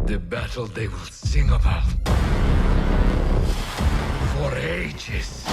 The battle they will sing about for ages.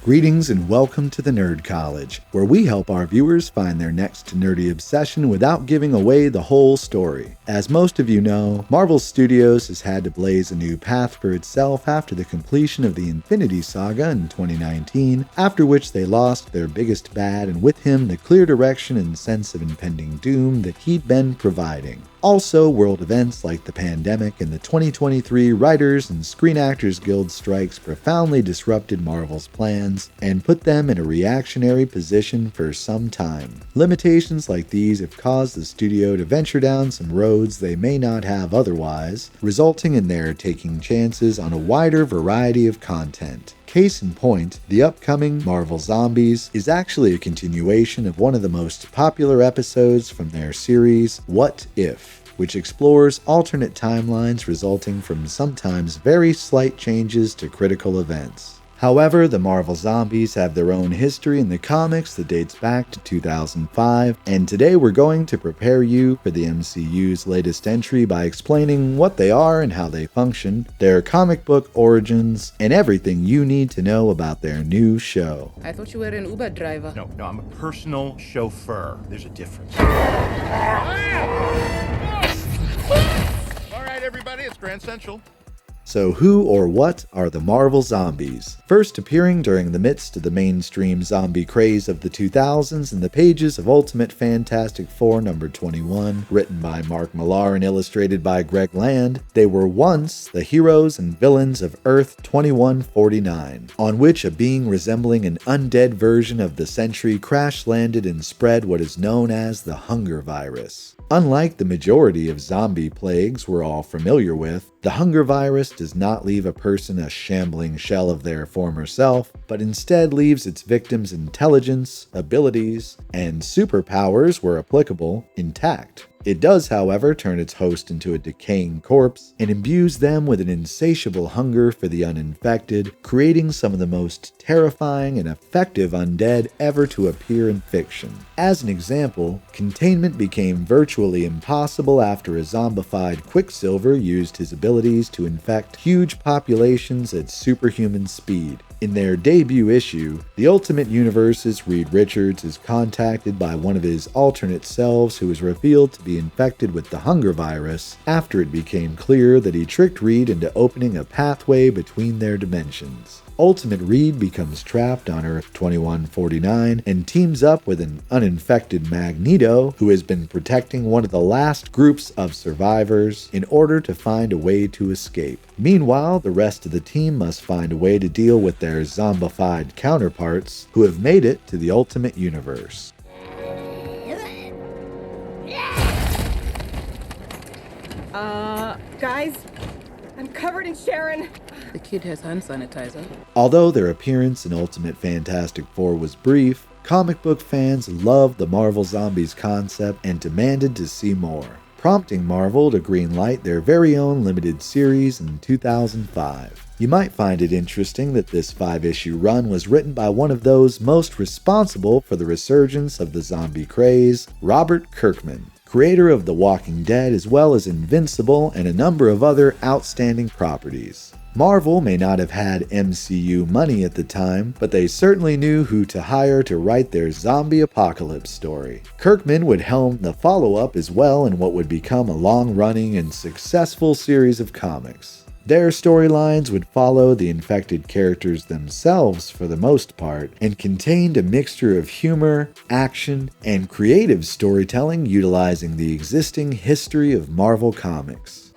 Greetings and welcome to the Nerd College, where we help our viewers find their next nerdy obsession without giving away the whole story. As most of you know, Marvel Studios has had to blaze a new path for itself after the completion of the Infinity Saga in 2019, after which they lost their biggest bad and with him the clear direction and sense of impending doom that he'd been providing. Also, world events like the pandemic and the 2023 Writers and Screen Actors Guild strikes profoundly disrupted Marvel's plans and put them in a reactionary position for some time. Limitations like these have caused the studio to venture down some roads they may not have otherwise, resulting in their taking chances on a wider variety of content. Case in point, the upcoming Marvel Zombies is actually a continuation of one of the most popular episodes from their series, What If?, which explores alternate timelines resulting from sometimes very slight changes to critical events. However, the Marvel Zombies have their own history in the comics that dates back to 2005, and today we're going to prepare you for the MCU's latest entry by explaining what they are and how they function, their comic book origins, and everything you need to know about their new show. I thought you were an Uber driver. No, I'm a personal chauffeur. There's a difference. All right, everybody, it's Grand Central. So who or what are the Marvel Zombies? First appearing during the midst of the mainstream zombie craze of the 2000s in the pages of Ultimate Fantastic Four number 21, written by Mark Millar and illustrated by Greg Land, they were once the heroes and villains of Earth 2149, on which a being resembling an undead version of the Sentry crash-landed and spread what is known as the Hunger Virus. Unlike the majority of zombie plagues we're all familiar with, the Hunger Virus does not leave a person a shambling shell of their former self, but instead leaves its victims' intelligence, abilities, and superpowers, where applicable, intact. It does, however, turn its host into a decaying corpse and imbues them with an insatiable hunger for the uninfected, creating some of the most terrifying and effective undead ever to appear in fiction. As an example, containment became virtually impossible after a zombified Quicksilver used his abilities to infect huge populations at superhuman speed. In their debut issue, the Ultimate Universe's Reed Richards is contacted by one of his alternate selves who is revealed to be infected with the Hunger Virus after it became clear that he tricked Reed into opening a pathway between their dimensions. Ultimate Reed becomes trapped on Earth 2149 and teams up with an uninfected Magneto, who has been protecting one of the last groups of survivors in order to find a way to escape. Meanwhile, the rest of the team must find a way to deal with their zombified counterparts who have made it to the Ultimate Universe. Guys, I'm covered in Sharon. The kid has hand sanitizer. Although their appearance in Ultimate Fantastic Four was brief, comic book fans loved the Marvel Zombies concept and demanded to see more, prompting Marvel to greenlight their very own limited series in 2005. You might find it interesting that this 5-issue run was written by one of those most responsible for the resurgence of the zombie craze, Robert Kirkman, creator of The Walking Dead as well as Invincible and a number of other outstanding properties. Marvel may not have had MCU money at the time, but they certainly knew who to hire to write their zombie apocalypse story. Kirkman would helm the follow-up as well in what would become a long-running and successful series of comics. Their storylines would follow the infected characters themselves for the most part, and contained a mixture of humor, action, and creative storytelling utilizing the existing history of Marvel Comics.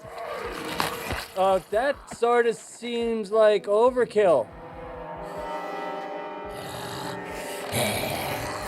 That sort of seems like overkill.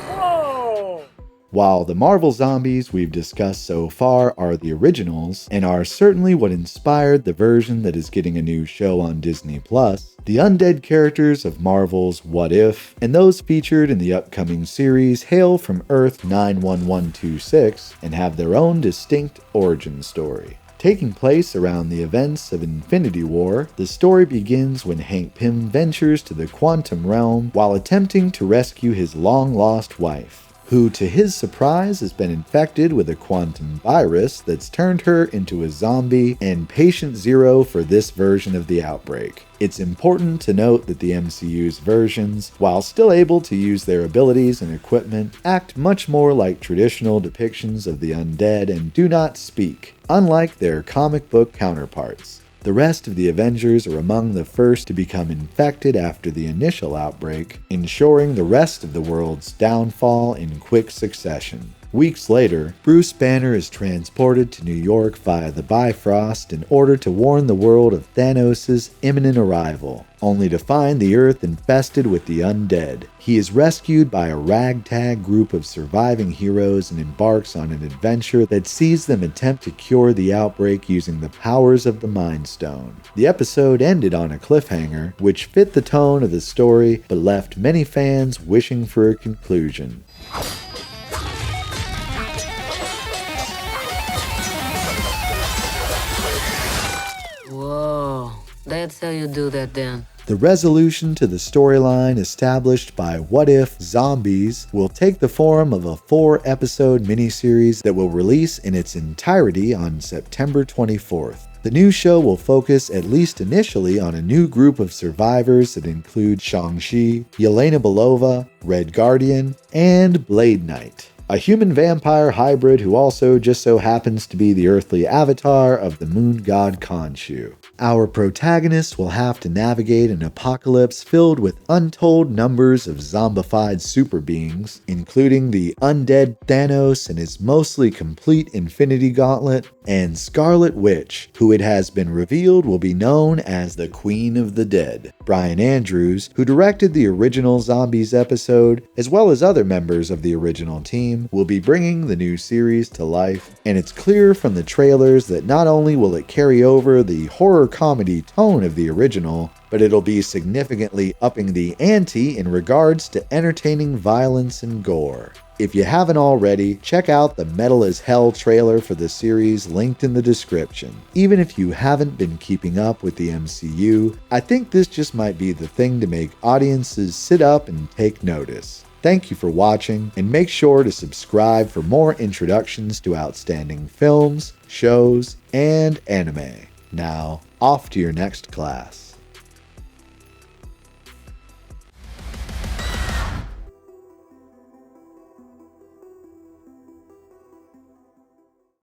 Whoa! While the Marvel Zombies we've discussed so far are the originals, and are certainly what inspired the version that is getting a new show on Disney+, the undead characters of Marvel's What If, and those featured in the upcoming series hail from Earth 91126 and have their own distinct origin story. Taking place around the events of Infinity War, the story begins when Hank Pym ventures to the quantum realm while attempting to rescue his long-lost wife. who to his surprise has been infected with a quantum virus that's turned her into a zombie and patient zero for this version of the outbreak. It's important to note that the MCU's versions, while still able to use their abilities and equipment, act much more like traditional depictions of the undead and do not speak, unlike their comic book counterparts. The rest of the Avengers are among the first to become infected after the initial outbreak, ensuring the rest of the world's downfall in quick succession. Weeks later, Bruce Banner is transported to New York via the Bifrost in order to warn the world of Thanos' imminent arrival, only to find the Earth infested with the undead. He is rescued by a ragtag group of surviving heroes and embarks on an adventure that sees them attempt to cure the outbreak using the powers of the Mind Stone. The episode ended on a cliffhanger, which fit the tone of the story but left many fans wishing for a conclusion. Whoa, that's how you do that then. The resolution to the storyline established by What If Zombies will take the form of a 4-episode miniseries that will release in its entirety on September 24th. The new show will focus, at least initially, on a new group of survivors that include Shang-Chi, Yelena Belova, Red Guardian, and Blade Knight, a human-vampire hybrid who also just so happens to be the earthly avatar of the moon god Khonshu. Our protagonists will have to navigate an apocalypse filled with untold numbers of zombified super beings, including the undead Thanos and his mostly complete Infinity Gauntlet, and Scarlet Witch, who it has been revealed will be known as the Queen of the Dead. Brian Andrews, who directed the original Zombies episode, as well as other members of the original team, will be bringing the new series to life, and it's clear from the trailers that not only will it carry over the horror comedy tone of the original, but it'll be significantly upping the ante in regards to entertaining violence and gore. If you haven't already, check out the Metal as Hell trailer for the series linked in the description. Even if you haven't been keeping up with the MCU, I think this just might be the thing to make audiences sit up and take notice. Thank you for watching, and make sure to subscribe for more introductions to outstanding films, shows, and anime. Now, off to your next class.